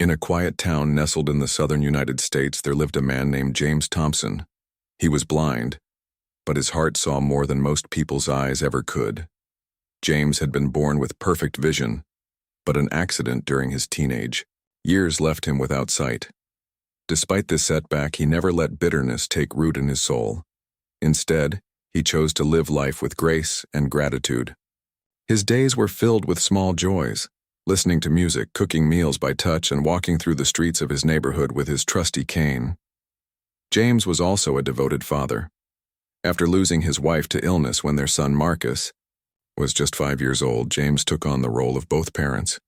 In a quiet town nestled in the southern United States, there lived a man named James Thompson. He was blind, but his heart saw more than most people's eyes ever could. James had been born with perfect vision, but an accident during his teenage years left him without sight. Despite this setback, he never let bitterness take root in his soul. Instead, he chose to live life with grace and gratitude. His days were filled with small joys, listening to music, cooking meals by touch, and walking through the streets of his neighborhood with his trusty cane. James was also a devoted father. After losing his wife to illness when their son Marcus was just 5 years old, James took on the role of both parents.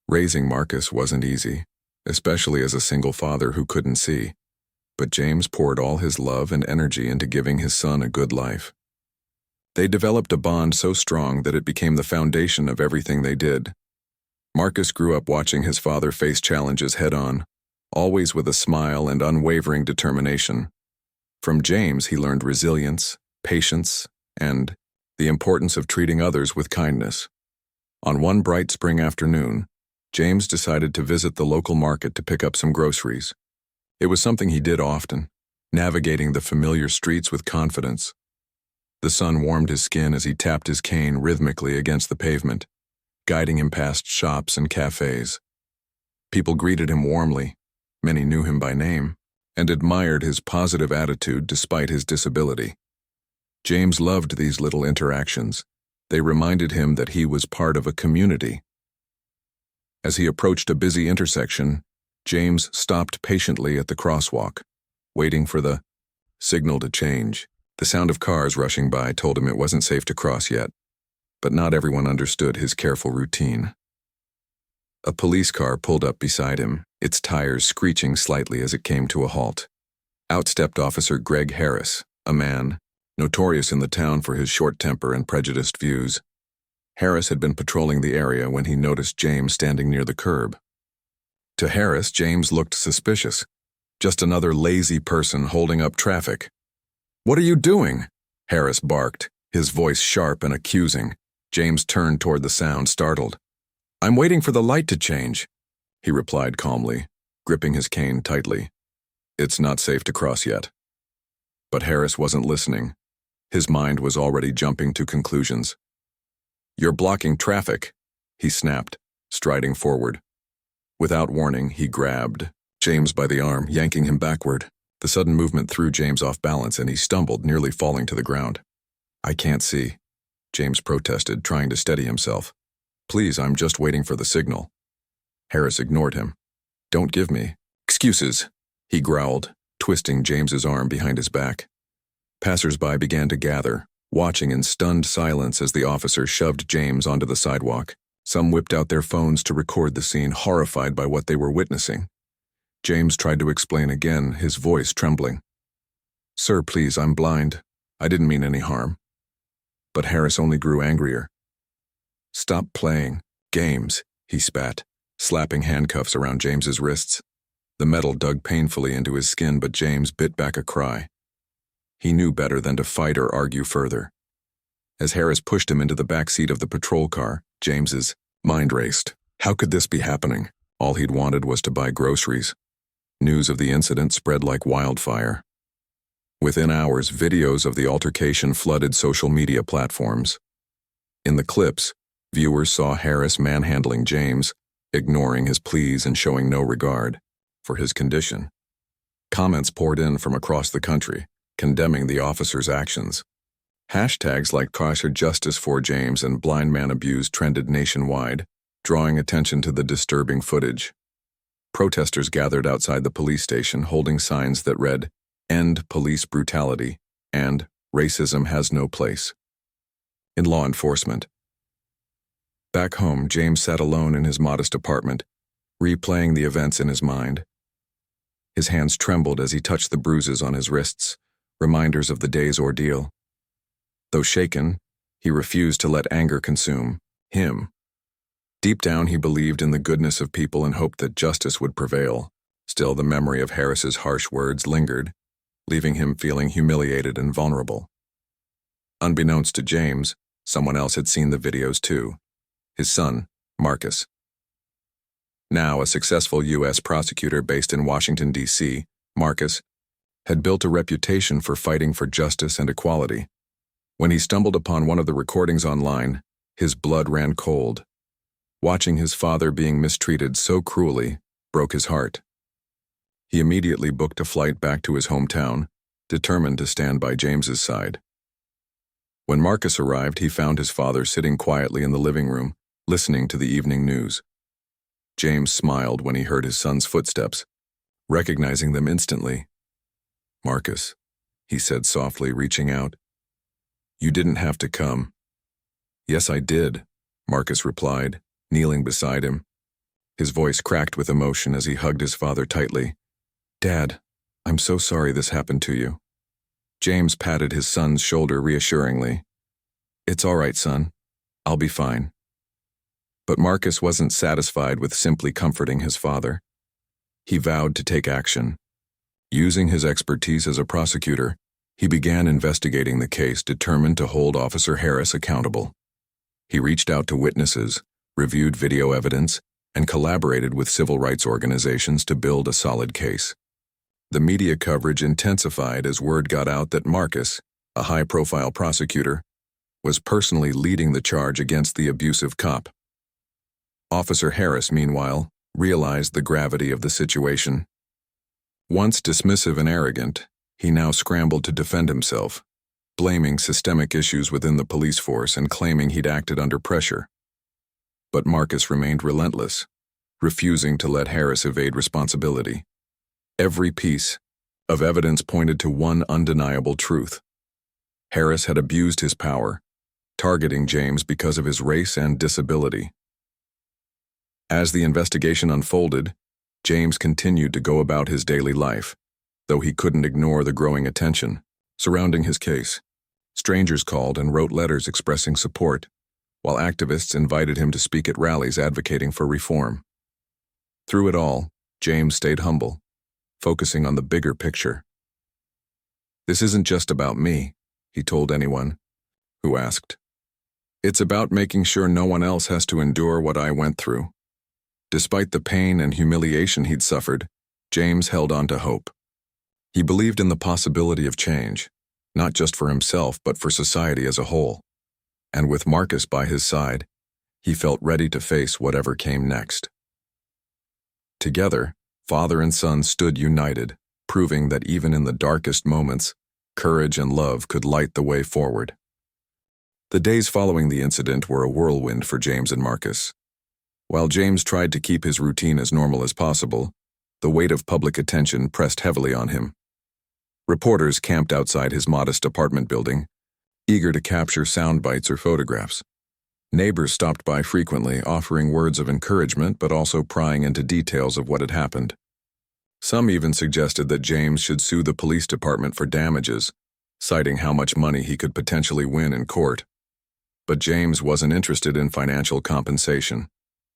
Raising Marcus wasn't easy, especially as a single father who couldn't see, but James poured all his love and energy into giving his son a good life. They developed a bond so strong that it became the foundation of everything they did. Marcus grew up watching his father face challenges head-on, always with a smile and unwavering determination. From James, he learned resilience, patience, and the importance of treating others with kindness. On one bright spring afternoon, James decided to visit the local market to pick up some groceries. It was something he did often, navigating the familiar streets with confidence. The sun warmed his skin as he tapped his cane rhythmically against the pavement, guiding him past shops and cafes. People greeted him warmly, many knew him by name, and admired his positive attitude despite his disability. James loved these little interactions. They reminded him that he was part of a community. As he approached a busy intersection, James stopped patiently at the crosswalk, waiting for the signal to change. The sound of cars rushing by told him it wasn't safe to cross yet, but not everyone understood his careful routine. A police car pulled up beside him, its tires screeching slightly as it came to a halt. Out stepped Officer Greg Harris, a man notorious in the town for his short temper and prejudiced views. Harris had been patrolling the area when he noticed James standing near the curb. To Harris, James looked suspicious. Just another lazy person holding up traffic. "What are you doing?" Harris barked, his voice sharp and accusing. James turned toward the sound, startled. "I'm waiting for the light to change," he replied calmly, gripping his cane tightly. "It's not safe to cross yet." But Harris wasn't listening. His mind was already jumping to conclusions. "You're blocking traffic," he snapped, striding forward. Without warning, he grabbed James by the arm, yanking him backward. The sudden movement threw James off balance, and he stumbled, nearly falling to the ground. "I can't see," James protested, trying to steady himself. "Please, I'm just waiting for the signal." Harris ignored him. "Don't give me excuses," he growled, twisting James's arm behind his back. Passers-by began to gather, watching in stunned silence as the officer shoved James onto the sidewalk. Some whipped out their phones to record the scene, horrified by what they were witnessing. James tried to explain again, his voice trembling. "Sir, please, I'm blind. I didn't mean any harm." But Harris only grew angrier. "Stop playing games," he spat, slapping handcuffs around James's wrists. The metal dug painfully into his skin, but James bit back a cry. He knew better than to fight or argue further. As Harris pushed him into the back seat of the patrol car, James's mind raced. How could this be happening? All he'd wanted was to buy groceries. News of the incident spread like wildfire. Within hours, videos of the altercation flooded social media platforms. In the clips, viewers saw Harris manhandling James, ignoring his pleas and showing no regard for his condition. Comments poured in from across the country, condemning the officer's actions. Hashtags like "Kosher Justice for James" and "Blind Man Abused" trended nationwide, drawing attention to the disturbing footage. Protesters gathered outside the police station holding signs that read, "End police brutality" and "Racism has no place" in law enforcement. Back home, James sat alone in his modest apartment, replaying the events in his mind. His hands trembled as he touched the bruises on his wrists, reminders of the day's ordeal. Though shaken, he refused to let anger consume him. Deep down, he believed in the goodness of people and hoped that justice would prevail. Still, the memory of Harris's harsh words lingered, leaving him feeling humiliated and vulnerable. Unbeknownst to James, someone else had seen the videos too. His son, Marcus. Now a successful U.S. prosecutor based in Washington, D.C., Marcus, had built a reputation for fighting for justice and equality. When he stumbled upon one of the recordings online, his blood ran cold. Watching his father being mistreated so cruelly broke his heart. He immediately booked a flight back to his hometown, determined to stand by James's side. When Marcus arrived, he found his father sitting quietly in the living room, listening to the evening news. James smiled when he heard his son's footsteps, recognizing them instantly. "Marcus," he said softly, reaching out. "You didn't have to come." "Yes, I did," Marcus replied, kneeling beside him. His voice cracked with emotion as he hugged his father tightly. "Dad, I'm so sorry this happened to you." James patted his son's shoulder reassuringly. "It's all right, son. I'll be fine." But Marcus wasn't satisfied with simply comforting his father. He vowed to take action. Using his expertise as a prosecutor, he began investigating the case, determined to hold Officer Harris accountable. He reached out to witnesses, reviewed video evidence, and collaborated with civil rights organizations to build a solid case. The media coverage intensified as word got out that Marcus, a high-profile prosecutor, was personally leading the charge against the abusive cop. Officer Harris, meanwhile, realized the gravity of the situation. Once dismissive and arrogant, he now scrambled to defend himself, blaming systemic issues within the police force and claiming he'd acted under pressure. But Marcus remained relentless, refusing to let Harris evade responsibility. Every piece of evidence pointed to one undeniable truth. Harris had abused his power, targeting James because of his race and disability. As the investigation unfolded, James continued to go about his daily life, though he couldn't ignore the growing attention surrounding his case. Strangers called and wrote letters expressing support, while activists invited him to speak at rallies advocating for reform. Through it all, James stayed humble, focusing on the bigger picture. "This isn't just about me," he told anyone who asked. "It's about making sure no one else has to endure what I went through." Despite the pain and humiliation he'd suffered, James held on to hope. He believed in the possibility of change, not just for himself but for society as a whole. And with Marcus by his side, he felt ready to face whatever came next. Together, father and son stood united, proving that even in the darkest moments, courage and love could light the way forward. The days following the incident were a whirlwind for James and Marcus. While James tried to keep his routine as normal as possible, the weight of public attention pressed heavily on him. Reporters camped outside his modest apartment building, eager to capture sound bites or photographs. Neighbors stopped by frequently, offering words of encouragement but also prying into details of what had happened. Some even suggested that James should sue the police department for damages, citing how much money he could potentially win in court. But James wasn't interested in financial compensation.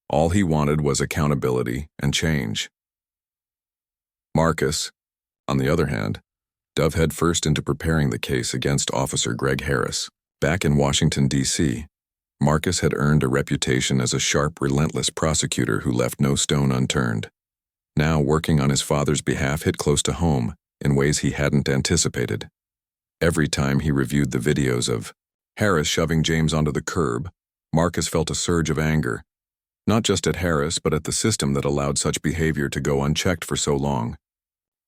All he wanted was accountability and change. Marcus, on the other hand, dove headfirst into preparing the case against Officer Greg Harris. Back in Washington, D.C., Marcus had earned a reputation as a sharp, relentless prosecutor who left no stone unturned. Now, working on his father's behalf hit close to home in ways he hadn't anticipated. Every time he reviewed the videos of Harris shoving James onto the curb, Marcus felt a surge of anger, not just at Harris but at the system that allowed such behavior to go unchecked for so long.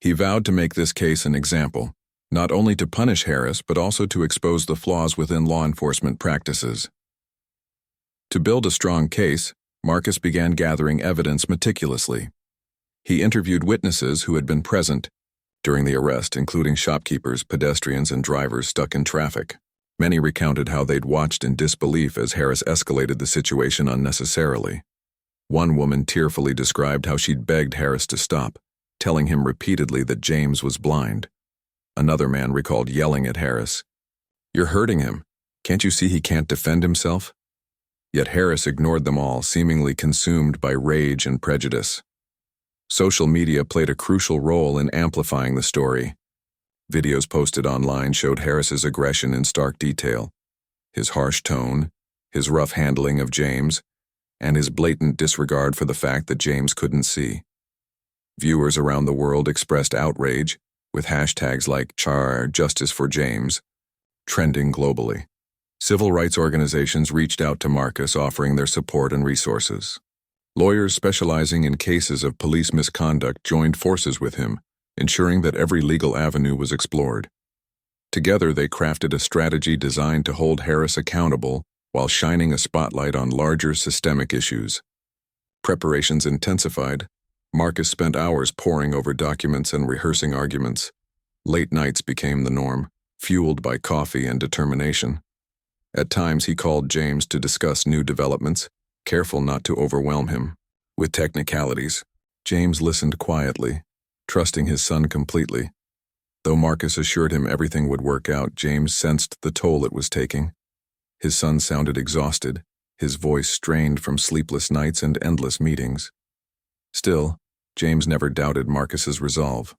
He vowed to make this case an example, not only to punish Harris but also to expose the flaws within law enforcement practices. To build a strong case, Marcus began gathering evidence meticulously. He interviewed witnesses who had been present during the arrest, including shopkeepers, pedestrians, and drivers stuck in traffic. Many recounted how they'd watched in disbelief as Harris escalated the situation unnecessarily. One woman tearfully described how she'd begged Harris to stop, telling him repeatedly that James was blind. Another man recalled yelling at Harris, "You're hurting him. Can't you see he can't defend himself?" Yet Harris ignored them all, seemingly consumed by rage and prejudice. Social media played a crucial role in amplifying the story. Videos posted online showed Harris's aggression in stark detail, his harsh tone, his rough handling of James, and his blatant disregard for the fact that James couldn't see. Viewers around the world expressed outrage, with hashtags like #Justice for James trending globally. Civil rights organizations reached out to Marcus, offering their support and resources. Lawyers specializing in cases of police misconduct joined forces with him, ensuring that every legal avenue was explored. Together, they crafted a strategy designed to hold Harris accountable while shining a spotlight on larger systemic issues. Preparations intensified. Marcus spent hours poring over documents and rehearsing arguments. Late nights became the norm, fueled by coffee and determination. At times, he called James to discuss new developments, careful not to overwhelm him with technicalities. James listened quietly, trusting his son completely. Though Marcus assured him everything would work out, James sensed the toll it was taking. His son sounded exhausted, his voice strained from sleepless nights and endless meetings. Still, James never doubted Marcus's resolve.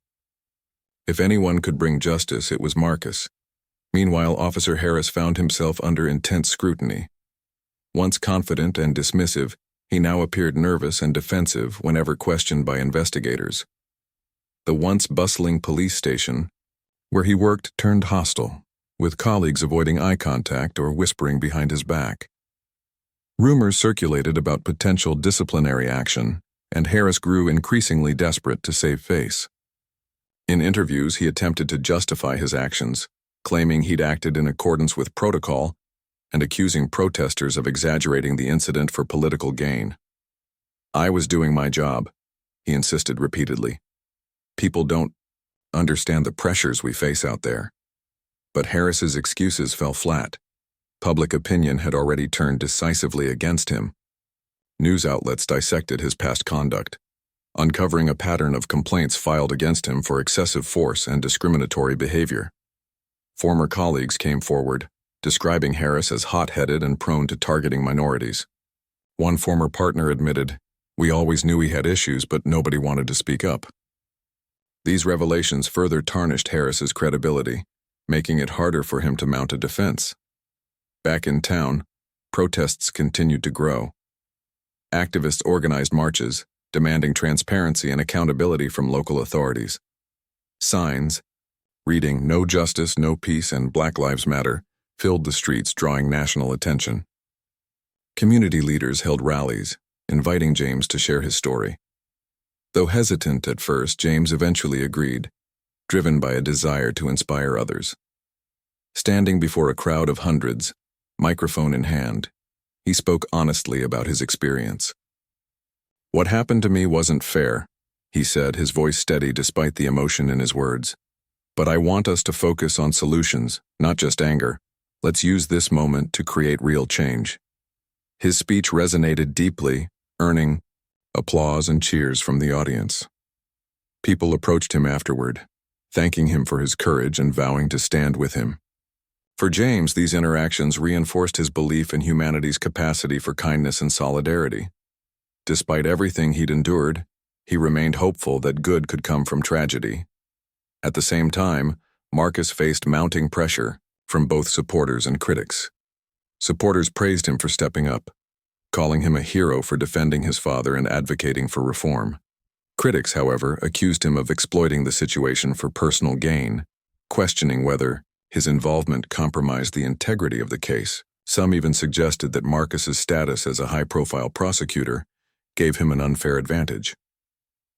If anyone could bring justice, it was Marcus. Meanwhile, Officer Harris found himself under intense scrutiny. Once confident and dismissive, he now appeared nervous and defensive whenever questioned by investigators. The once bustling police station, where he worked, turned hostile, with colleagues avoiding eye contact or whispering behind his back. Rumors circulated about potential disciplinary action, and Harris grew increasingly desperate to save face. In interviews, he attempted to justify his actions, claiming he'd acted in accordance with protocol and accusing protesters of exaggerating the incident for political gain. "I was doing my job," he insisted repeatedly. "People don't understand the pressures we face out there." But Harris's excuses fell flat. Public opinion had already turned decisively against him. News outlets dissected his past conduct, uncovering a pattern of complaints filed against him for excessive force and discriminatory behavior. Former colleagues came forward, describing Harris as hot-headed and prone to targeting minorities. One former partner admitted, "We always knew he had issues, but nobody wanted to speak up." These revelations further tarnished Harris's credibility, making it harder for him to mount a defense. Back in town, protests continued to grow. Activists organized marches, demanding transparency and accountability from local authorities. Signs, reading "No Justice, No Peace, and Black Lives Matter," filled the streets, drawing national attention. Community leaders held rallies, inviting James to share his story. Though hesitant at first, James eventually agreed, driven by a desire to inspire others. Standing before a crowd of hundreds, microphone in hand, he spoke honestly about his experience. "What happened to me wasn't fair," he said, his voice steady despite the emotion in his words. "But I want us to focus on solutions, not just anger. Let's use this moment to create real change." His speech resonated deeply, earning applause and cheers from the audience. People approached him afterward, thanking him for his courage and vowing to stand with him. For James, these interactions reinforced his belief in humanity's capacity for kindness and solidarity. Despite everything he'd endured, he remained hopeful that good could come from tragedy. At the same time, Marcus faced mounting pressure from both supporters and critics. Supporters praised him for stepping up, calling him a hero for defending his father and advocating for reform. Critics, however, accused him of exploiting the situation for personal gain, questioning whether his involvement compromised the integrity of the case. Some even suggested that Marcus's status as a high-profile prosecutor gave him an unfair advantage.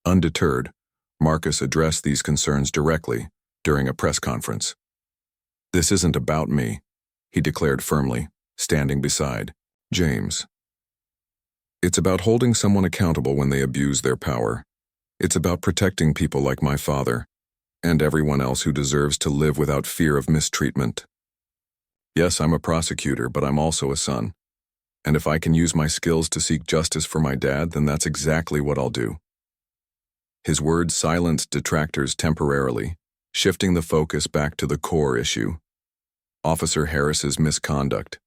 Undeterred, Marcus addressed these concerns directly during a press conference. "This isn't about me," he declared firmly, standing beside James. "It's about holding someone accountable when they abuse their power. It's about protecting people like my father, and everyone else who deserves to live without fear of mistreatment. Yes, I'm a prosecutor, but I'm also a son. And if I can use my skills to seek justice for my dad, then that's exactly what I'll do." His words silenced detractors temporarily, shifting the focus back to the core issue: Officer Harris's misconduct.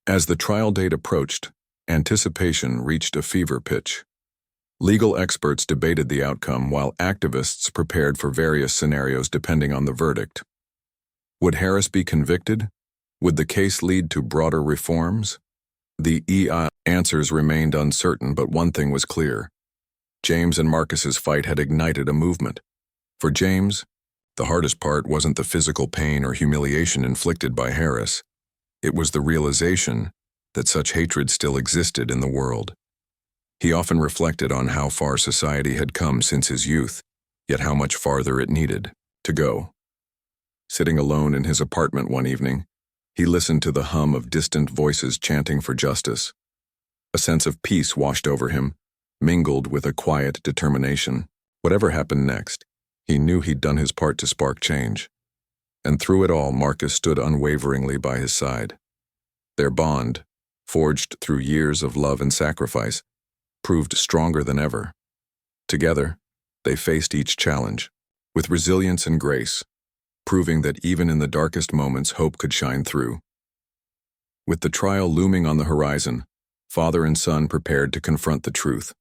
As the trial date approached, anticipation reached a fever pitch. Legal experts debated the outcome while activists prepared for various scenarios depending on the verdict. Would Harris be convicted? Would the case lead to broader reforms? The answers remained uncertain, but one thing was clear. James and Marcus's fight had ignited a movement. For James, the hardest part wasn't the physical pain or humiliation inflicted by Harris. It was the realization that such hatred still existed in the world. He often reflected on how far society had come since his youth, yet how much farther it needed to go. Sitting alone in his apartment one evening, he listened to the hum of distant voices chanting for justice. A sense of peace washed over him, mingled with a quiet determination. Whatever happened next, he knew he'd done his part to spark change. And through it all, Marcus stood unwaveringly by his side. Their bond, forged through years of love and sacrifice, proved stronger than ever. Together, they faced each challenge, with resilience and grace, proving that even in the darkest moments hope could shine through. With the trial looming on the horizon, father and son prepared to confront the truth,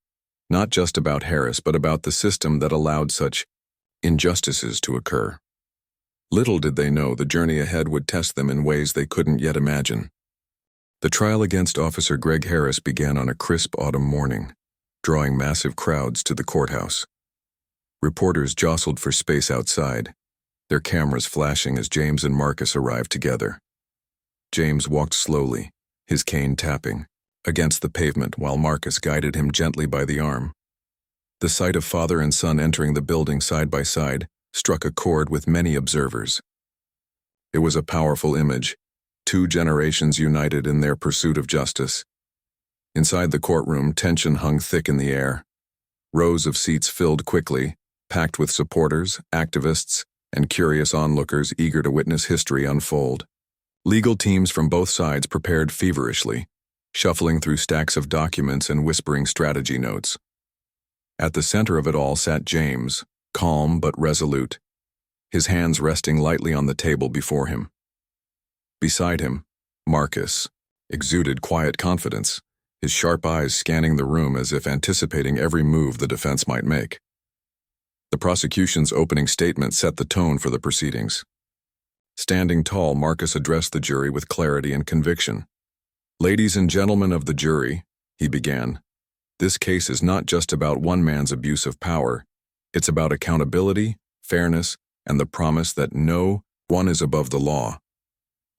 not just about Harris but about the system that allowed such injustices to occur. Little did they know the journey ahead would test them in ways they couldn't yet imagine. The trial against Officer Greg Harris began on a crisp autumn morning, drawing massive crowds to the courthouse. Reporters jostled for space outside, their cameras flashing as James and Marcus arrived together. James walked slowly, his cane tapping, against the pavement while Marcus guided him gently by the arm. The sight of father and son entering the building side by side struck a chord with many observers. It was a powerful image, two generations united in their pursuit of justice. Inside the courtroom, tension hung thick in the air. Rows of seats filled quickly, packed with supporters, activists, and curious onlookers eager to witness history unfold. Legal teams from both sides prepared feverishly, shuffling through stacks of documents and whispering strategy notes. At the center of it all sat James, calm but resolute, his hands resting lightly on the table before him. Beside him, Marcus exuded quiet confidence, his sharp eyes scanning the room as if anticipating every move the defense might make. The prosecution's opening statement set the tone for the proceedings. Standing tall, Marcus addressed the jury with clarity and conviction. "Ladies and gentlemen of the jury," he began, "this case is not just about one man's abuse of power. It's about accountability, fairness, and the promise that no one is above the law."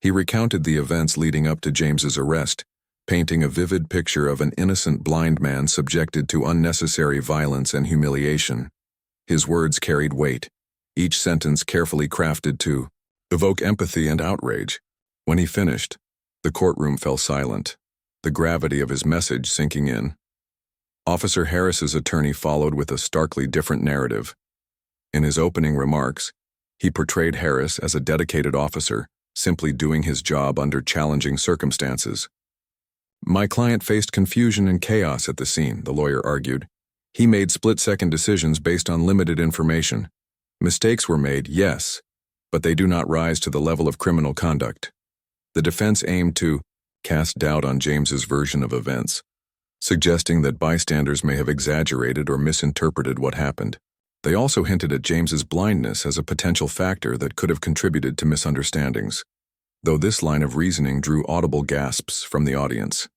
He recounted the events leading up to James's arrest, painting a vivid picture of an innocent blind man subjected to unnecessary violence and humiliation. His words carried weight, each sentence carefully crafted to evoke empathy and outrage. When he finished, the courtroom fell silent, the gravity of his message sinking in. Officer Harris's attorney followed with a starkly different narrative. In his opening remarks, he portrayed Harris as a dedicated officer, simply doing his job under challenging circumstances. "My client faced confusion and chaos at the scene," the lawyer argued. "He made split-second decisions based on limited information. Mistakes were made, yes, but they do not rise to the level of criminal conduct." The defense aimed to cast doubt on James's version of events, suggesting that bystanders may have exaggerated or misinterpreted what happened. They also hinted at James's blindness as a potential factor that could have contributed to misunderstandings, though this line of reasoning drew audible gasps from the audience.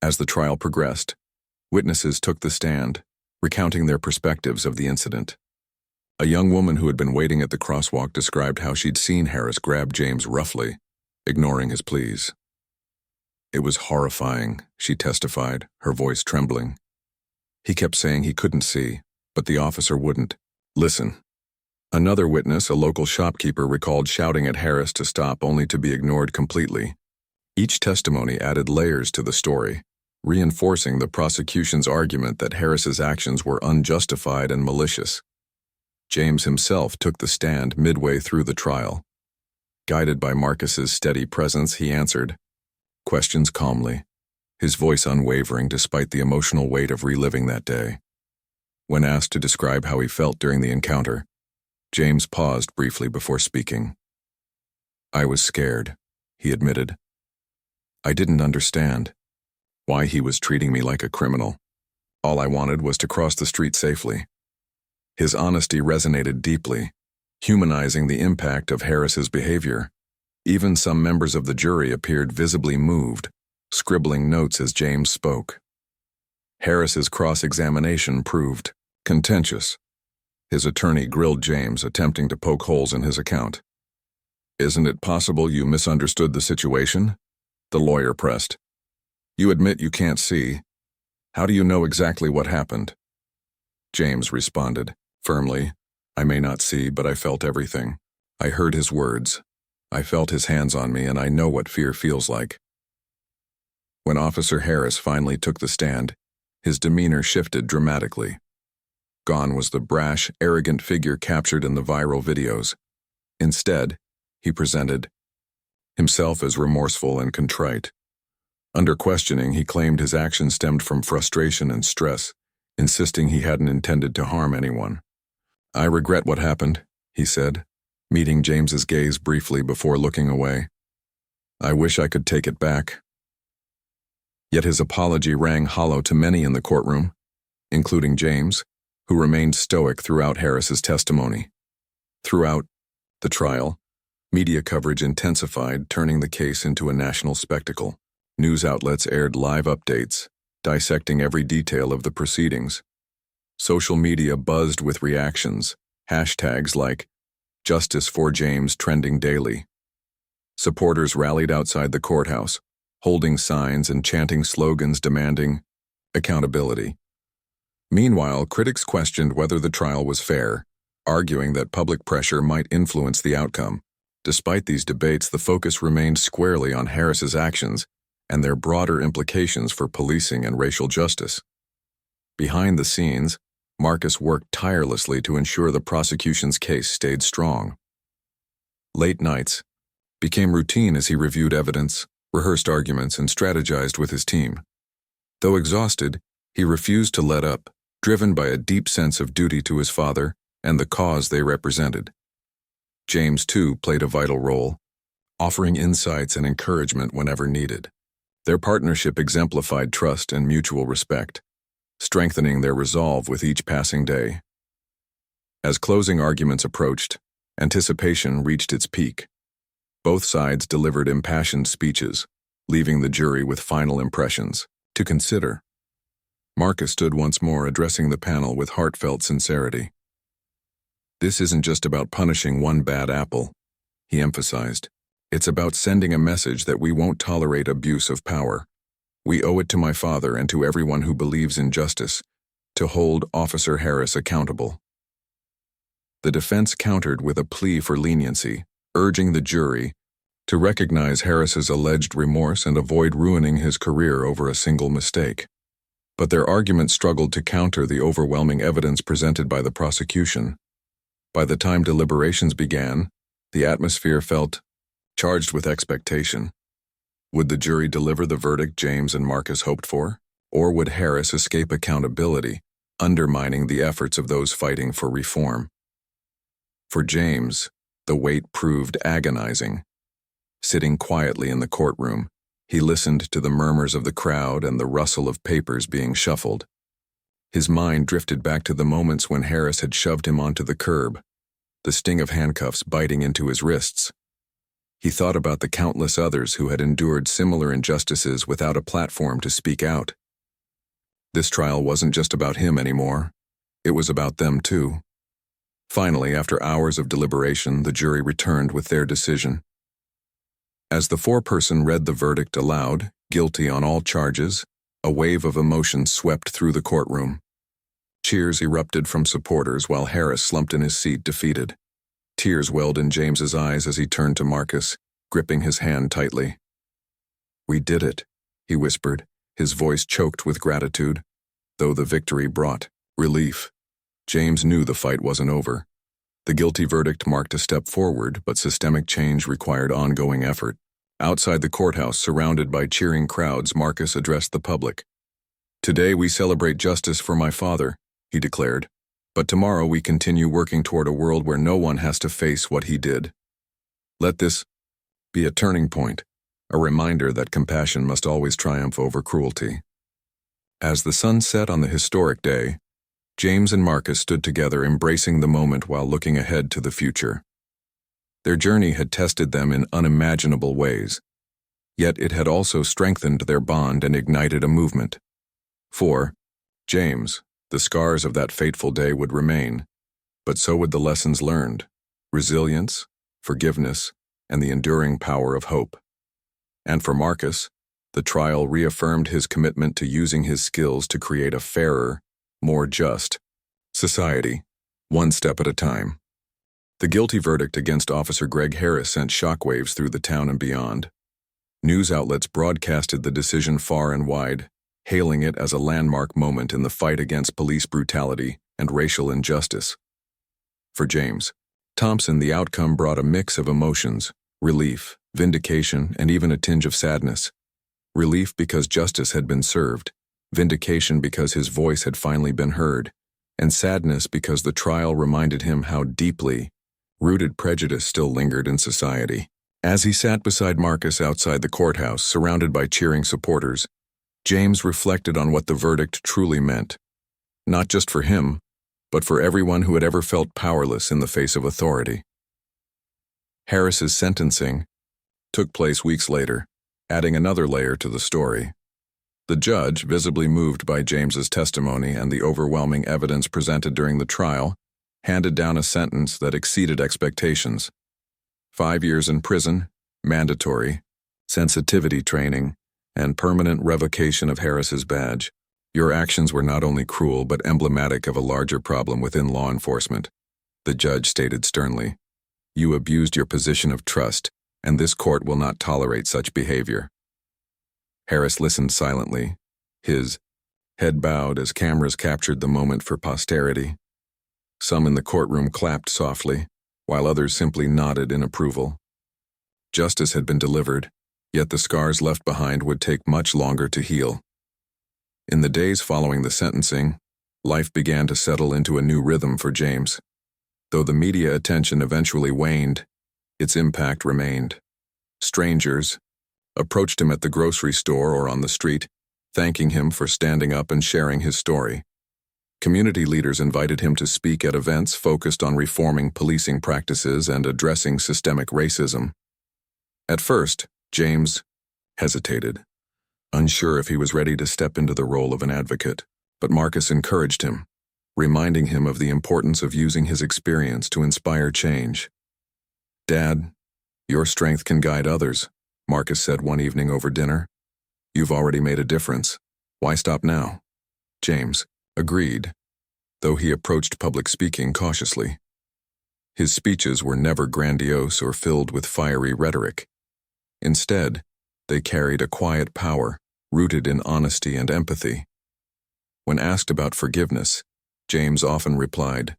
As the trial progressed, witnesses took the stand, recounting their perspectives of the incident. A young woman who had been waiting at the crosswalk described how she'd seen Harris grab James roughly, ignoring his pleas. "It was horrifying," she testified, her voice trembling. "He kept saying he couldn't see, but the officer wouldn't listen." Another witness, a local shopkeeper, recalled shouting at Harris to stop only to be ignored completely. Each testimony added layers to the story, reinforcing the prosecution's argument that Harris's actions were unjustified and malicious. James himself took the stand midway through the trial. Guided by Marcus's steady presence, he answered questions calmly, his voice unwavering despite the emotional weight of reliving that day. When asked to describe how he felt during the encounter, James paused briefly before speaking. "I was scared," he admitted. "I didn't understand why he was treating me like a criminal. All I wanted was to cross the street safely." His honesty resonated deeply, humanizing the impact of Harris's behavior. Even some members of the jury appeared visibly moved, scribbling notes as James spoke. Harris's cross-examination proved contentious. His attorney grilled James, attempting to poke holes in his account. "Isn't it possible you misunderstood the situation?" the lawyer pressed. "You admit you can't see. How do you know exactly what happened?" James responded, firmly, "I may not see, but I felt everything. I heard his words. I felt his hands on me, and I know what fear feels like." When Officer Harris finally took the stand, his demeanor shifted dramatically. Gone was the brash, arrogant figure captured in the viral videos. Instead, he presented himself as remorseful and contrite. Under questioning, he claimed his actions stemmed from frustration and stress, insisting he hadn't intended to harm anyone. "I regret what happened," he said, meeting James's gaze briefly before looking away. "I wish I could take it back." Yet his apology rang hollow to many in the courtroom, including James, who remained stoic throughout Harris's testimony. Throughout the trial, media coverage intensified, turning the case into a national spectacle. News outlets aired live updates, dissecting every detail of the proceedings. Social media buzzed with reactions, hashtags like "Justice for James" trending daily. Supporters rallied outside the courthouse, holding signs and chanting slogans demanding accountability. Meanwhile, critics questioned whether the trial was fair, arguing that public pressure might influence the outcome. Despite these debates, the focus remained squarely on Harris's actions and their broader implications for policing and racial justice. Behind the scenes, Marcus worked tirelessly to ensure the prosecution's case stayed strong. Late nights became routine as he reviewed evidence, rehearsed arguments, and strategized with his team. Though exhausted, he refused to let up, driven by a deep sense of duty to his father and the cause they represented. James, too, played a vital role, offering insights and encouragement whenever needed. Their partnership exemplified trust and mutual respect, strengthening their resolve with each passing day. As closing arguments approached, anticipation reached its peak. Both sides delivered impassioned speeches, leaving the jury with final impressions to consider. Marcus stood once more, addressing the panel with heartfelt sincerity. "This isn't just about punishing one bad apple," he emphasized. "It's about sending a message that we won't tolerate abuse of power. We owe it to my father and to everyone who believes in justice to hold Officer Harris accountable." The defense countered with a plea for leniency, urging the jury to recognize Harris's alleged remorse and avoid ruining his career over a single mistake. But their argument struggled to counter the overwhelming evidence presented by the prosecution. By the time deliberations began, the atmosphere felt charged with expectation. Would the jury deliver the verdict James and Marcus hoped for? Or would Harris escape accountability, undermining the efforts of those fighting for reform? For James, the wait proved agonizing. Sitting quietly in the courtroom, he listened to the murmurs of the crowd and the rustle of papers being shuffled. His mind drifted back to the moments when Harris had shoved him onto the curb, the sting of handcuffs biting into his wrists. He thought about the countless others who had endured similar injustices without a platform to speak out. This trial wasn't just about him anymore. It was about them too. Finally, after hours of deliberation, the jury returned with their decision. As the foreperson read the verdict aloud, guilty on all charges, a wave of emotion swept through the courtroom. Cheers erupted from supporters while Harris slumped in his seat, defeated. Tears welled in James's eyes as he turned to Marcus, gripping his hand tightly. "We did it," he whispered, his voice choked with gratitude. Though the victory brought relief, James knew the fight wasn't over. The guilty verdict marked a step forward, but systemic change required ongoing effort. Outside the courthouse, surrounded by cheering crowds, Marcus addressed the public. "Today we celebrate justice for my father," he declared. "But tomorrow we continue working toward a world where no one has to face what he did. Let this be a turning point, a reminder that compassion must always triumph over cruelty." As the sun set on the historic day, James and Marcus stood together, embracing the moment while looking ahead to the future. Their journey had tested them in unimaginable ways, Yet it had also strengthened their bond and ignited a movement. For James, the scars of that fateful day would remain, but so would the lessons learned: resilience, forgiveness, and the enduring power of hope. And for Marcus, the trial reaffirmed his commitment to using his skills to create a fairer, more just society, one step at a time. The guilty verdict against Officer Greg Harris sent shockwaves through the town and beyond. News outlets broadcasted the decision far and wide, hailing it as a landmark moment in the fight against police brutality and racial injustice. For James Thompson, the outcome brought a mix of emotions: relief, vindication, and even a tinge of sadness. Relief because justice had been served, vindication because his voice had finally been heard, and sadness because the trial reminded him how deeply rooted prejudice still lingered in society. As he sat beside Marcus outside the courthouse, surrounded by cheering supporters, James reflected on what the verdict truly meant, not just for him, but for everyone who had ever felt powerless in the face of authority. Harris's sentencing took place weeks later, adding another layer to the story. The judge, visibly moved by James's testimony and the overwhelming evidence presented during the trial, handed down a sentence that exceeded expectations: 5 years in prison, mandatory, sensitivity training, and permanent revocation of Harris's badge. Your actions were not only cruel but emblematic of a larger problem within law enforcement, the judge stated sternly. You abused your position of trust, and this court will not tolerate such behavior. Harris listened silently, his head bowed as cameras captured the moment for posterity. Some in the courtroom clapped softly, while others simply nodded in approval. Justice had been delivered, yet the scars left behind would take much longer to heal. In the days following the sentencing, life began to settle into a new rhythm for James. Though the media attention eventually waned, its impact remained. Strangers approached him at the grocery store or on the street, thanking him for standing up and sharing his story. Community leaders invited him to speak at events focused on reforming policing practices and addressing systemic racism. At first, James hesitated, unsure if he was ready to step into the role of an advocate, but Marcus encouraged him, reminding him of the importance of using his experience to inspire change. Dad, your strength can guide others, Marcus said one evening over dinner. You've already made a difference. Why stop now? James agreed, though he approached public speaking cautiously. His speeches were never grandiose or filled with fiery rhetoric. Instead, they carried a quiet power, rooted in honesty and empathy. When asked about forgiveness, James often replied,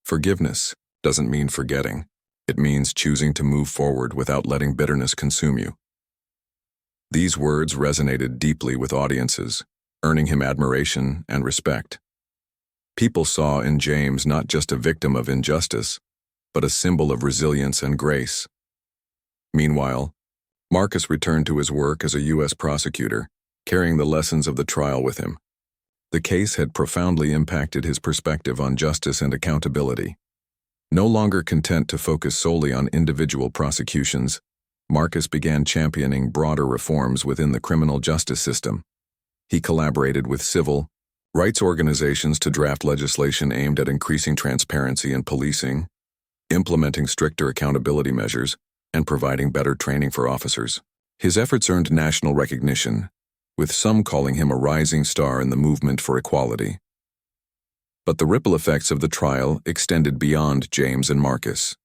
"Forgiveness doesn't mean forgetting. It means choosing to move forward without letting bitterness consume you." These words resonated deeply with audiences, earning him admiration and respect. People saw in James not just a victim of injustice, but a symbol of resilience and grace. Meanwhile, Marcus returned to his work as a U.S. prosecutor, carrying the lessons of the trial with him. The case had profoundly impacted his perspective on justice and accountability. No longer content to focus solely on individual prosecutions, Marcus began championing broader reforms within the criminal justice system. He collaborated with civil rights organizations to draft legislation aimed at increasing transparency in policing, implementing stricter accountability measures, and providing better training for officers. His efforts earned national recognition, with some calling him a rising star in the movement for equality. But the ripple effects of the trial extended beyond James and Marcus.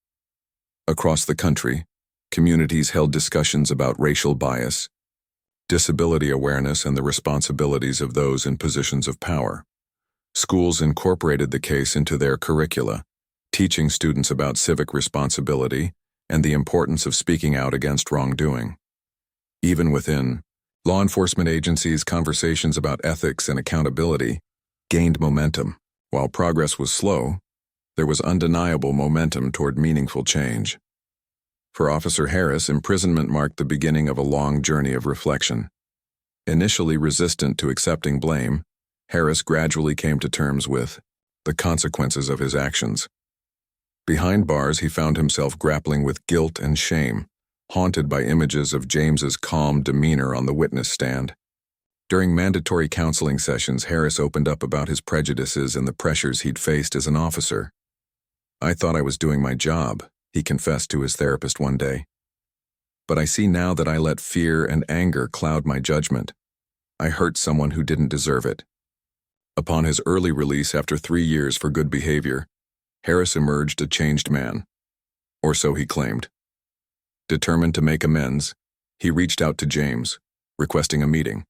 Across the country, communities held discussions about racial bias, disability awareness, and the responsibilities of those in positions of power. Schools incorporated the case into their curricula, teaching students about civic responsibility and the importance of speaking out against wrongdoing. Even within law enforcement agencies, conversations about ethics and accountability gained momentum. While progress was slow, there was undeniable momentum toward meaningful change. For Officer Harris, imprisonment marked the beginning of a long journey of reflection. Initially resistant to accepting blame, Harris gradually came to terms with the consequences of his actions. Behind bars, he found himself grappling with guilt and shame, haunted by images of James's calm demeanor on the witness stand. During mandatory counseling sessions, Harris opened up about his prejudices and the pressures he'd faced as an officer. "I thought I was doing my job," he confessed to his therapist one day. "But I see now that I let fear and anger cloud my judgment. I hurt someone who didn't deserve it." Upon his early release after 3 years for good behavior, Harris emerged a changed man. Or so he claimed. Determined to make amends, he reached out to James, requesting a meeting.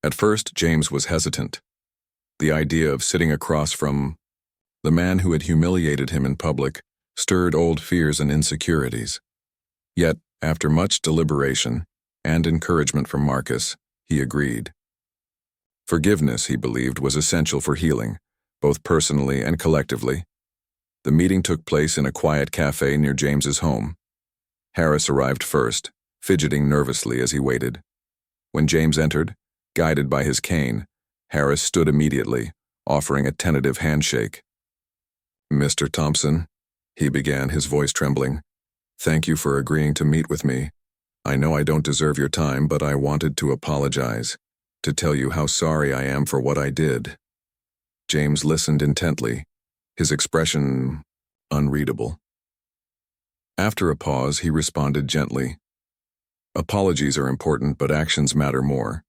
At first, James was hesitant. The idea of sitting across from the man who had humiliated him in public stirred old fears and insecurities. Yet, after much deliberation and encouragement from Marcus, he agreed. Forgiveness, he believed, was essential for healing, both personally and collectively. The meeting took place in a quiet cafe near James's home. Harris arrived first, fidgeting nervously as he waited. When James entered, guided by his cane, Harris stood immediately, offering a tentative handshake. "Mr. Thompson," he began, his voice trembling, "thank you for agreeing to meet with me. I know I don't deserve your time, but I wanted to apologize, to tell you how sorry I am for what I did." James listened intently, his expression unreadable. After a pause, he responded gently. "Apologies are important, but actions matter more.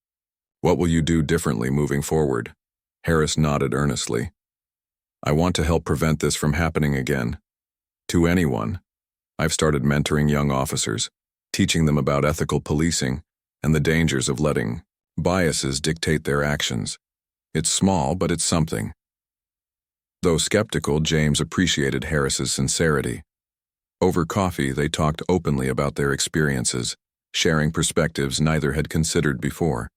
What will you do differently moving forward?" Harris nodded earnestly. "I want to help prevent this from happening again. To anyone. I've started mentoring young officers, teaching them about ethical policing and the dangers of letting biases dictate their actions. It's small, but it's something." Though skeptical, James appreciated Harris's sincerity. Over coffee, they talked openly about their experiences, sharing perspectives neither had considered before.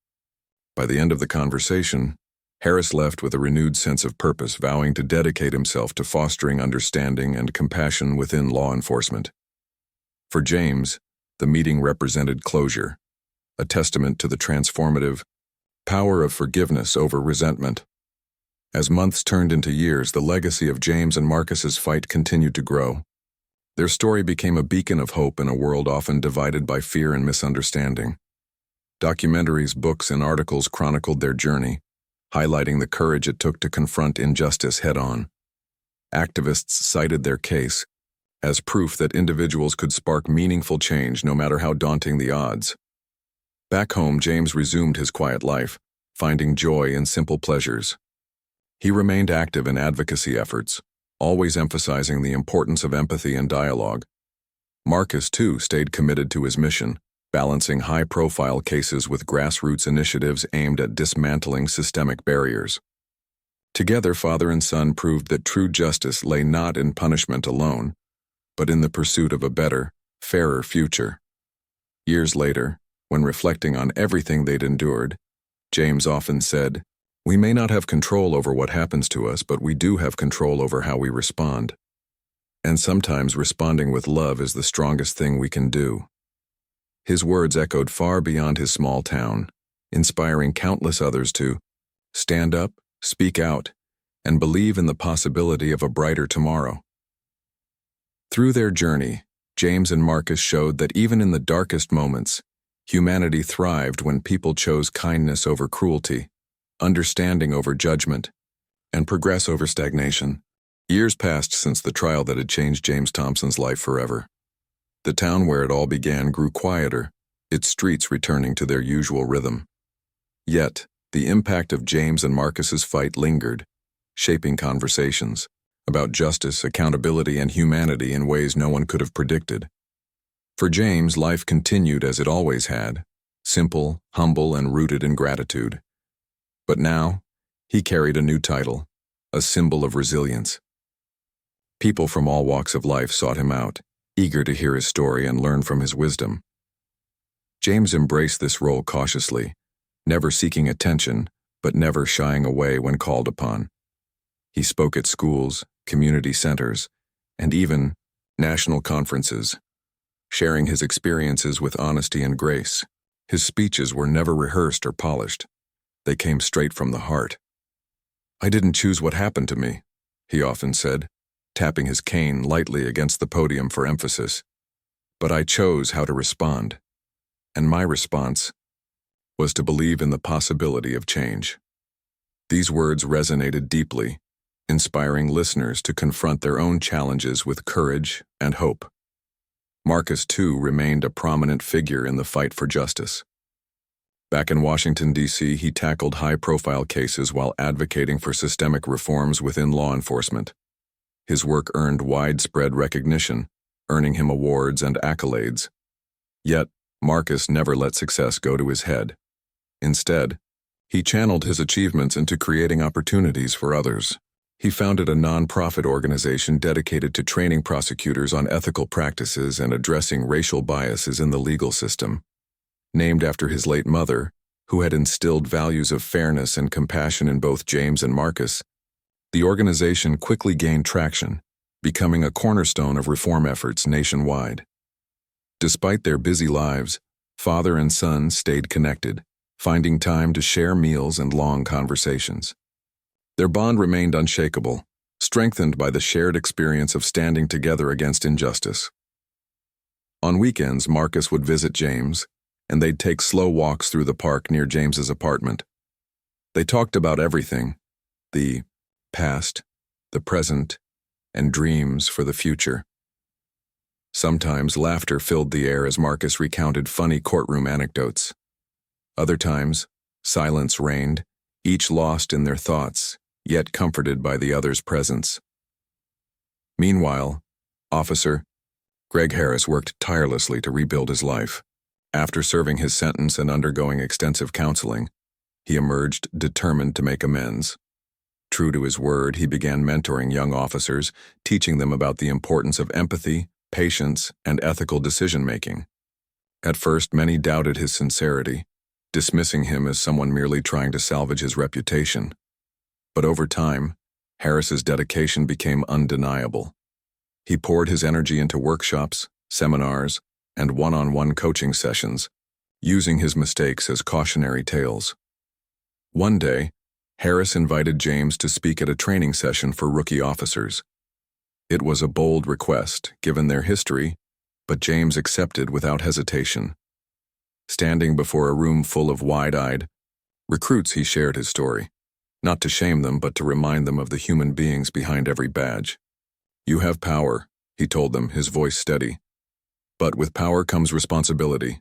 By the end of the conversation, Harris left with a renewed sense of purpose, vowing to dedicate himself to fostering understanding and compassion within law enforcement. For James, the meeting represented closure, a testament to the transformative power of forgiveness over resentment. As months turned into years, the legacy of James and Marcus's fight continued to grow. Their story became a beacon of hope in a world often divided by fear and misunderstanding. Documentaries, books, and articles chronicled their journey, highlighting the courage it took to confront injustice head-on. Activists cited their case as proof that individuals could spark meaningful change no matter how daunting the odds. Back home, James resumed his quiet life, finding joy in simple pleasures. He remained active in advocacy efforts, always emphasizing the importance of empathy and dialogue. Marcus, too, stayed committed to his mission, balancing high-profile cases with grassroots initiatives aimed at dismantling systemic barriers. Together, father and son proved that true justice lay not in punishment alone, but in the pursuit of a better, fairer future. Years later, when reflecting on everything they'd endured, James often said, "We may not have control over what happens to us, but we do have control over how we respond. And sometimes responding with love is the strongest thing we can do." His words echoed far beyond his small town, inspiring countless others to stand up, speak out, and believe in the possibility of a brighter tomorrow. Through their journey, James and Marcus showed that even in the darkest moments, humanity thrived when people chose kindness over cruelty, understanding over judgment, and progress over stagnation. Years passed since the trial that had changed James Thompson's life forever. The town where it all began grew quieter, its streets returning to their usual rhythm. Yet, the impact of James and Marcus's fight lingered, shaping conversations about justice, accountability, and humanity in ways no one could have predicted. For James, life continued as it always had, simple, humble, and rooted in gratitude. But now, he carried a new title, a symbol of resilience. People from all walks of life sought him out, eager to hear his story and learn from his wisdom. James embraced this role cautiously, never seeking attention, but never shying away when called upon. He spoke at schools, community centers, and even national conferences, sharing his experiences with honesty and grace. His speeches were never rehearsed or polished. They came straight from the heart. "I didn't choose what happened to me," he often said, tapping his cane lightly against the podium for emphasis. But I chose how to respond, and my response was to believe in the possibility of change. These words resonated deeply, inspiring listeners to confront their own challenges with courage and hope. Marcus, too, remained a prominent figure in the fight for justice. Back in Washington, D.C., he tackled high-profile cases while advocating for systemic reforms within law enforcement. His work earned widespread recognition, earning him awards and accolades. Yet, Marcus never let success go to his head. Instead, he channeled his achievements into creating opportunities for others. He founded a nonprofit organization dedicated to training prosecutors on ethical practices and addressing racial biases in the legal system. Named after his late mother, who had instilled values of fairness and compassion in both James and Marcus, the organization quickly gained traction, becoming a cornerstone of reform efforts nationwide. Despite their busy lives, father and son stayed connected, finding time to share meals and long conversations. Their bond remained unshakable, strengthened by the shared experience of standing together against injustice. On weekends, Marcus would visit James, and they'd take slow walks through the park near James's apartment. They talked about everything: the past, the present, and dreams for the future. Sometimes laughter filled the air as Marcus recounted funny courtroom anecdotes. Other times, silence reigned, each lost in their thoughts, yet comforted by the other's presence. Meanwhile, Officer Greg Harris worked tirelessly to rebuild his life. After serving his sentence and undergoing extensive counseling, he emerged determined to make amends. True to his word, he began mentoring young officers, teaching them about the importance of empathy, patience, and ethical decision-making. At first, many doubted his sincerity, dismissing him as someone merely trying to salvage his reputation. But over time, Harris's dedication became undeniable. He poured his energy into workshops, seminars, and one-on-one coaching sessions, using his mistakes as cautionary tales. One day, Harris invited James to speak at a training session for rookie officers. It was a bold request, given their history, but James accepted without hesitation. Standing before a room full of wide-eyed recruits, he shared his story, not to shame them, but to remind them of the human beings behind every badge. "You have power," he told them, his voice steady. "But with power comes responsibility.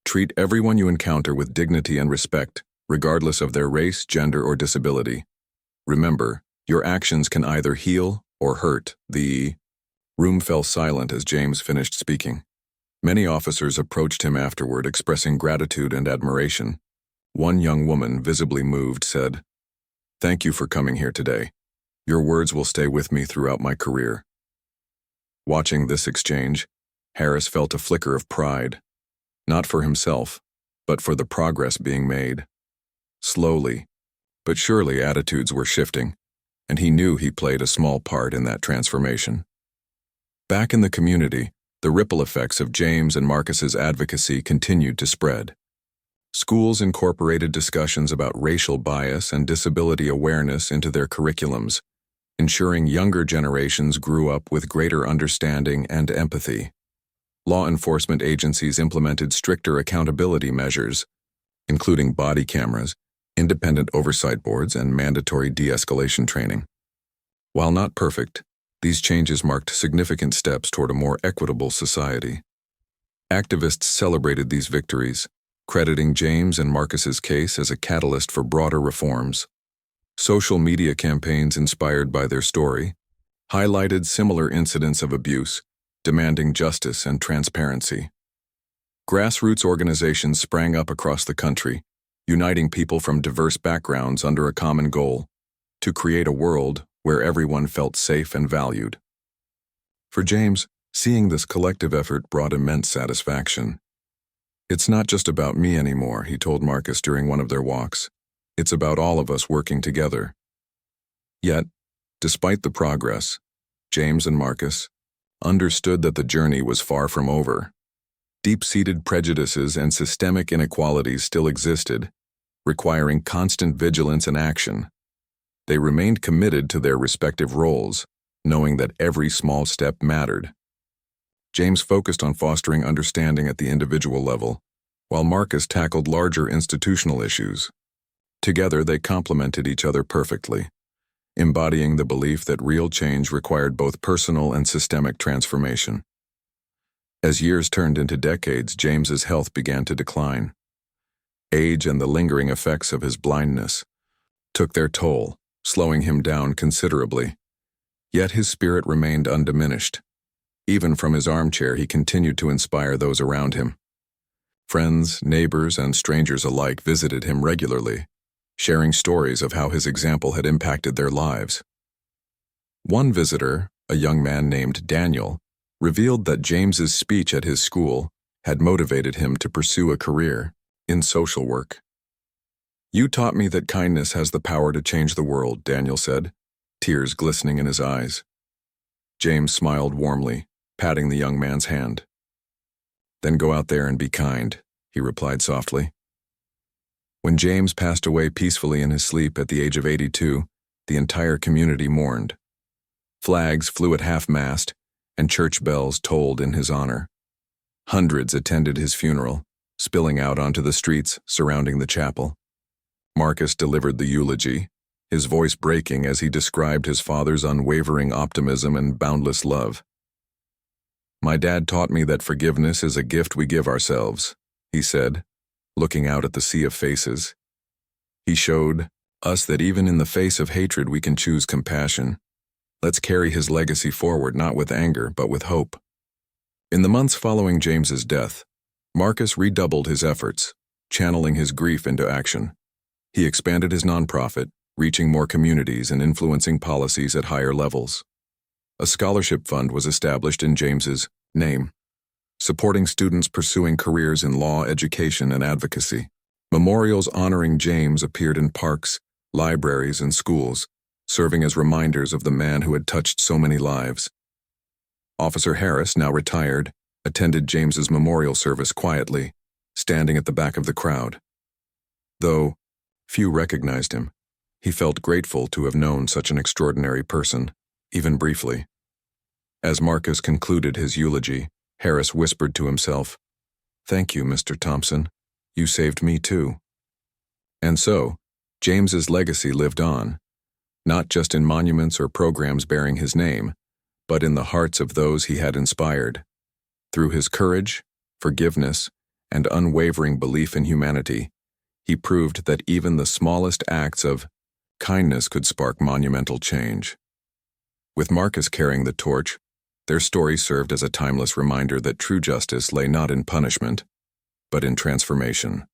Treat everyone you encounter with dignity and respect, regardless of their race, gender, or disability. Remember, your actions can either heal or hurt." The room fell silent as James finished speaking. Many officers approached him afterward, expressing gratitude and admiration. One young woman, visibly moved, said, "Thank you for coming here today. Your words will stay with me throughout my career." Watching this exchange, Harris felt a flicker of pride, not for himself, but for the progress being made. Slowly, but surely attitudes were shifting, and he knew he played a small part in that transformation. Back in the community, the ripple effects of James and Marcus's advocacy continued to spread. Schools incorporated discussions about racial bias and disability awareness into their curriculums, ensuring younger generations grew up with greater understanding and empathy. Law enforcement agencies implemented stricter accountability measures, including body cameras, independent oversight boards, and mandatory de-escalation training. While not perfect, these changes marked significant steps toward a more equitable society. Activists celebrated these victories, crediting James and Marcus's case as a catalyst for broader reforms. Social media campaigns inspired by their story highlighted similar incidents of abuse, demanding justice and transparency. Grassroots organizations sprang up across the country, uniting people from diverse backgrounds under a common goal: to create a world where everyone felt safe and valued. For James, seeing this collective effort brought immense satisfaction. "It's not just about me anymore," he told Marcus during one of their walks. "It's about all of us working together." Yet, despite the progress, James and Marcus understood that the journey was far from over. Deep-seated prejudices and systemic inequalities still existed, requiring constant vigilance and action. They remained committed to their respective roles, knowing that every small step mattered. James focused on fostering understanding at the individual level, while Marcus tackled larger institutional issues. Together, they complemented each other perfectly, embodying the belief that real change required both personal and systemic transformation. As years turned into decades, James's health began to decline. Age and the lingering effects of his blindness took their toll, slowing him down considerably. Yet his spirit remained undiminished. Even from his armchair, he continued to inspire those around him. Friends, neighbors, and strangers alike visited him regularly, sharing stories of how his example had impacted their lives. One visitor, a young man named Daniel, revealed that James's speech at his school had motivated him to pursue a career in social work. "You taught me that kindness has the power to change the world," Daniel said, tears glistening in his eyes. James smiled warmly, patting the young man's hand. "Then go out there and be kind," he replied softly. When James passed away peacefully in his sleep at the age of 82, the entire community mourned. Flags flew at half-mast, and church bells tolled in his honor. Hundreds attended his funeral, spilling out onto the streets surrounding the chapel. Marcus delivered the eulogy, his voice breaking as he described his father's unwavering optimism and boundless love. "My dad taught me that forgiveness is a gift we give ourselves," he said, looking out at the sea of faces. He showed us that even in the face of hatred we can choose compassion. Let's carry his legacy forward, not with anger, but with hope. In the months following James's death, Marcus redoubled his efforts, channeling his grief into action. He expanded his nonprofit, reaching more communities and influencing policies at higher levels. A scholarship fund was established in James's name, supporting students pursuing careers in law, education, and advocacy. Memorials honoring James appeared in parks, libraries, and schools, serving as reminders of the man who had touched so many lives. Officer Harris, now retired, attended James's memorial service quietly, standing at the back of the crowd. Though few recognized him, he felt grateful to have known such an extraordinary person, even briefly. As Marcus concluded his eulogy, Harris whispered to himself, "Thank you, Mr. Thompson. You saved me too." And so, James's legacy lived on, not just in monuments or programs bearing his name, but in the hearts of those he had inspired. Through his courage, forgiveness, and unwavering belief in humanity, he proved that even the smallest acts of kindness could spark monumental change. With Marcus carrying the torch, their story served as a timeless reminder that true justice lay not in punishment, but in transformation.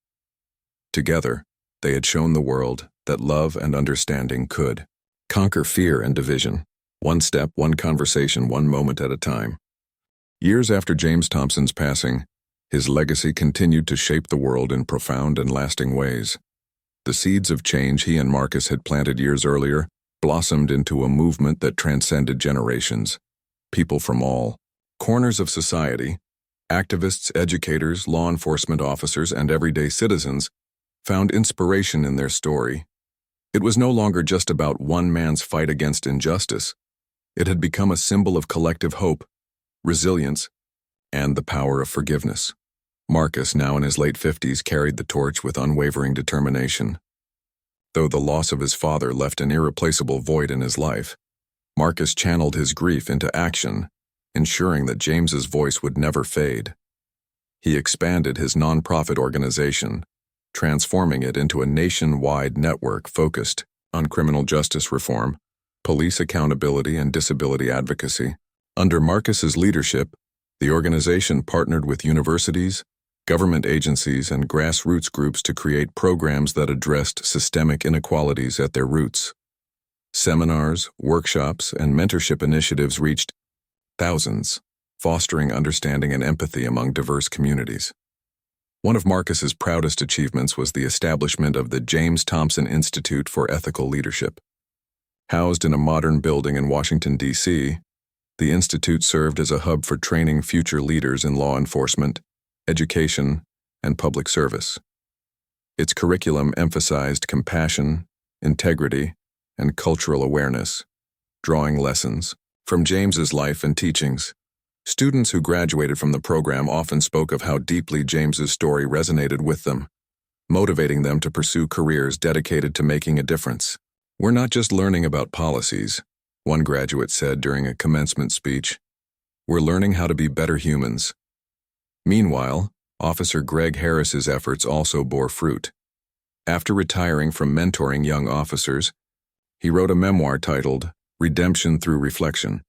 Together, they had shown the world that love and understanding could conquer fear and division, one step, one conversation, one moment at a time. Years after James Thompson's passing, his legacy continued to shape the world in profound and lasting ways. The seeds of change he and Marcus had planted years earlier blossomed into a movement that transcended generations. People from all corners of society, activists, educators, law enforcement officers, and everyday citizens, found inspiration in their story. It was no longer just about one man's fight against injustice. It had become a symbol of collective hope, resilience, and the power of forgiveness. Marcus, now in his late 50s, carried the torch with unwavering determination. Though the loss of his father left an irreplaceable void in his life, Marcus channeled his grief into action, ensuring that James's voice would never fade. He expanded his nonprofit organization, transforming it into a nationwide network focused on criminal justice reform, police accountability, and disability advocacy. Under Marcus's leadership, the organization partnered with universities, government agencies, and grassroots groups to create programs that addressed systemic inequalities at their roots. Seminars, workshops, and mentorship initiatives reached thousands, fostering understanding and empathy among diverse communities. One of Marcus's proudest achievements was the establishment of the James Thompson Institute for Ethical Leadership. Housed in a modern building in Washington, D.C., the institute served as a hub for training future leaders in law enforcement, education, and public service. Its curriculum emphasized compassion, integrity, and cultural awareness, drawing lessons from James's life and teachings. Students who graduated from the program often spoke of how deeply James's story resonated with them, motivating them to pursue careers dedicated to making a difference. "We're not just learning about policies," one graduate said during a commencement speech. "We're learning how to be better humans." Meanwhile, Officer Greg Harris's efforts also bore fruit. After retiring from mentoring young officers, he wrote a memoir titled Redemption Through Reflection,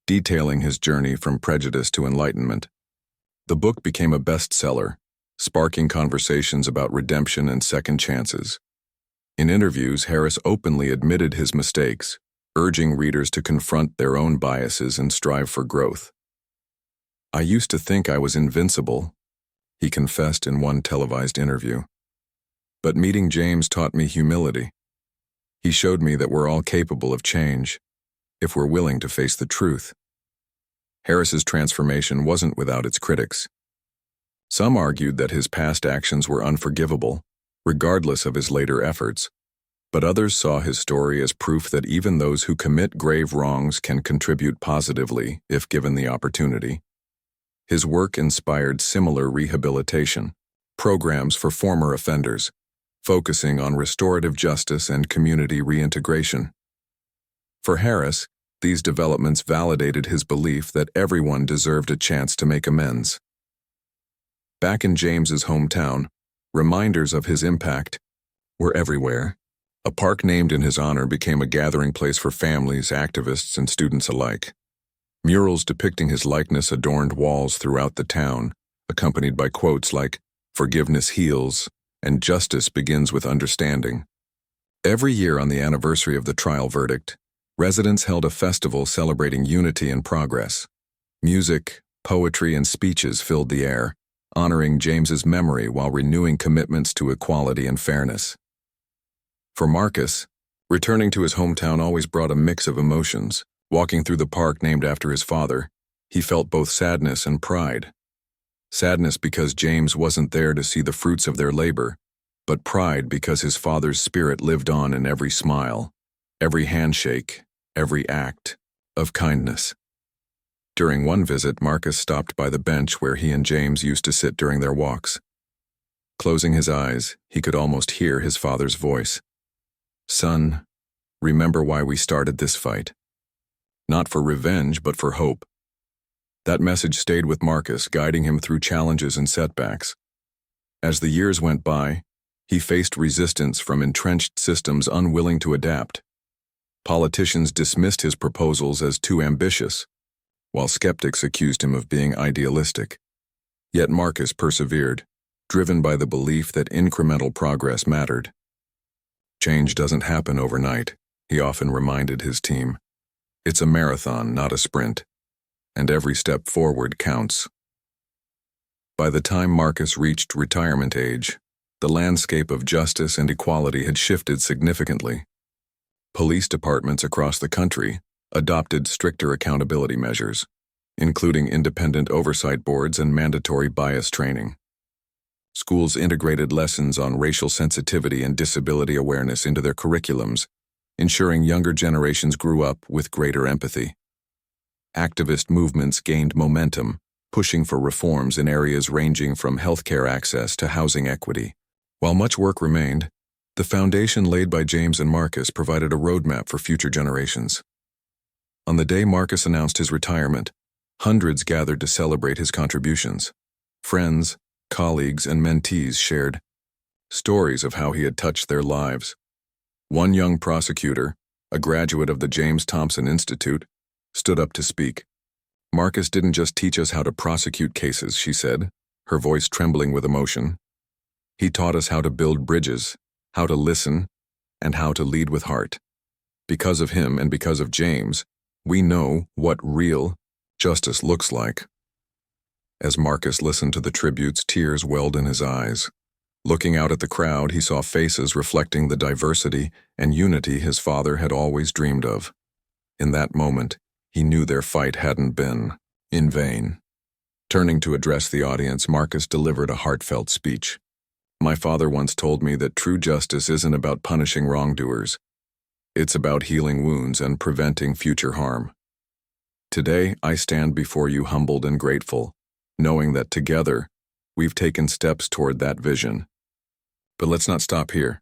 detailing his journey from prejudice to enlightenment. The book became a bestseller, sparking conversations about redemption and second chances. In interviews, Harris openly admitted his mistakes, urging readers to confront their own biases and strive for growth. "I used to think I was invincible," he confessed in one televised interview. "But meeting James taught me humility. He showed me that we're all capable of change, if we're willing to face the truth." Harris's transformation wasn't without its critics. Some argued that his past actions were unforgivable, regardless of his later efforts, but others saw his story as proof that even those who commit grave wrongs can contribute positively if given the opportunity. His work inspired similar rehabilitation programs for former offenders, focusing on restorative justice and community reintegration. For Harris, these developments validated his belief that everyone deserved a chance to make amends. Back in James's hometown, reminders of his impact were everywhere. A park named in his honor became a gathering place for families, activists, and students alike. Murals depicting his likeness adorned walls throughout the town, accompanied by quotes like, "Forgiveness heals," and "Justice begins with understanding." Every year on the anniversary of the trial verdict, residents held a festival celebrating unity and progress. Music, poetry, and speeches filled the air, honoring James's memory while renewing commitments to equality and fairness. For Marcus, returning to his hometown always brought a mix of emotions. Walking through the park named after his father, he felt both sadness and pride. Sadness because James wasn't there to see the fruits of their labor, but pride because his father's spirit lived on in every smile, every handshake, every act of kindness. During one visit, Marcus stopped by the bench where he and James used to sit during their walks. Closing his eyes, he could almost hear his father's voice. "Son, remember why we started this fight. Not for revenge, but for hope." That message stayed with Marcus, guiding him through challenges and setbacks. As the years went by, he faced resistance from entrenched systems unwilling to adapt. Politicians dismissed his proposals as too ambitious, while skeptics accused him of being idealistic. Yet Marcus persevered, driven by the belief that incremental progress mattered. "Change doesn't happen overnight," he often reminded his team. "It's a marathon, not a sprint, and every step forward counts." By the time Marcus reached retirement age, the landscape of justice and equality had shifted significantly. Police departments across the country adopted stricter accountability measures, including independent oversight boards and mandatory bias training. Schools integrated lessons on racial sensitivity and disability awareness into their curriculums, ensuring younger generations grew up with greater empathy. Activist movements gained momentum, pushing for reforms in areas ranging from healthcare access to housing equity. While much work remained, the foundation laid by James and Marcus provided a roadmap for future generations. On the day Marcus announced his retirement, hundreds gathered to celebrate his contributions. Friends, colleagues, and mentees shared stories of how he had touched their lives. One young prosecutor, a graduate of the James Thompson Institute, stood up to speak. "Marcus didn't just teach us how to prosecute cases," she said, her voice trembling with emotion. "He taught us how to build bridges, how to listen, and how to lead with heart. Because of him and because of James, we know what real justice looks like." As Marcus listened to the tributes, tears welled in his eyes. Looking out at the crowd, he saw faces reflecting the diversity and unity his father had always dreamed of. In that moment, he knew their fight hadn't been in vain. Turning to address the audience, Marcus delivered a heartfelt speech. "My father once told me that true justice isn't about punishing wrongdoers. It's about healing wounds and preventing future harm." Today, I stand before you humbled and grateful, knowing that together, we've taken steps toward that vision. But let's not stop here.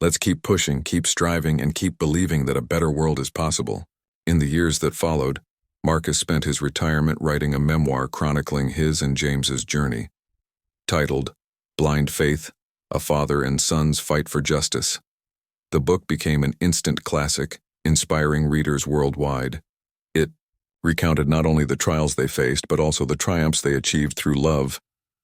Let's keep pushing, keep striving, and keep believing that a better world is possible. In the years that followed, Marcus spent his retirement writing a memoir chronicling his and James's journey. Titled, Blind Faith, A Father and Son's Fight for Justice. The book became an instant classic, inspiring readers worldwide. It recounted not only the trials they faced, but also the triumphs they achieved through love,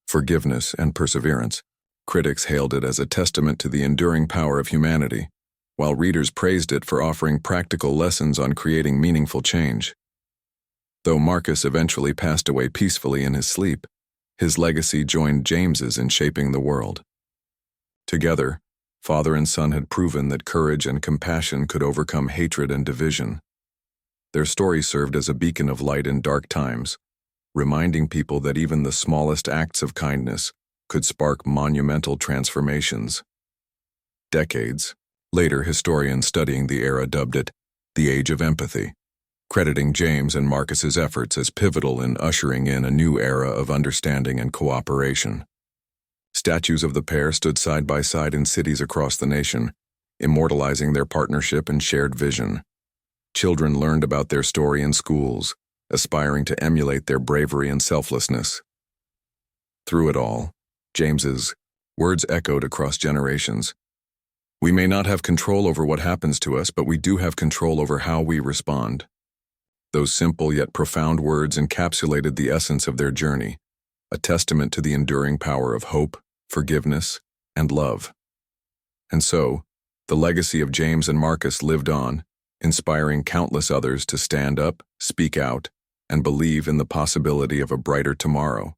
forgiveness, and perseverance. Critics hailed it as a testament to the enduring power of humanity, while readers praised it for offering practical lessons on creating meaningful change. Though Marcus eventually passed away peacefully in his sleep, his legacy joined James's in shaping the world. Together, father and son had proven that courage and compassion could overcome hatred and division. Their story served as a beacon of light in dark times, reminding people that even the smallest acts of kindness could spark monumental transformations. Decades later, historians studying the era dubbed it the Age of Empathy, crediting James and Marcus's efforts as pivotal in ushering in a new era of understanding and cooperation. Statues of the pair stood side by side in cities across the nation, immortalizing their partnership and shared vision. Children learned about their story in schools, aspiring to emulate their bravery and selflessness. Through it all, James's words echoed across generations. We may not have control over what happens to us, but we do have control over how we respond. Those simple yet profound words encapsulated the essence of their journey, a testament to the enduring power of hope, forgiveness, and love. And so, the legacy of James and Marcus lived on, inspiring countless others to stand up, speak out, and believe in the possibility of a brighter tomorrow.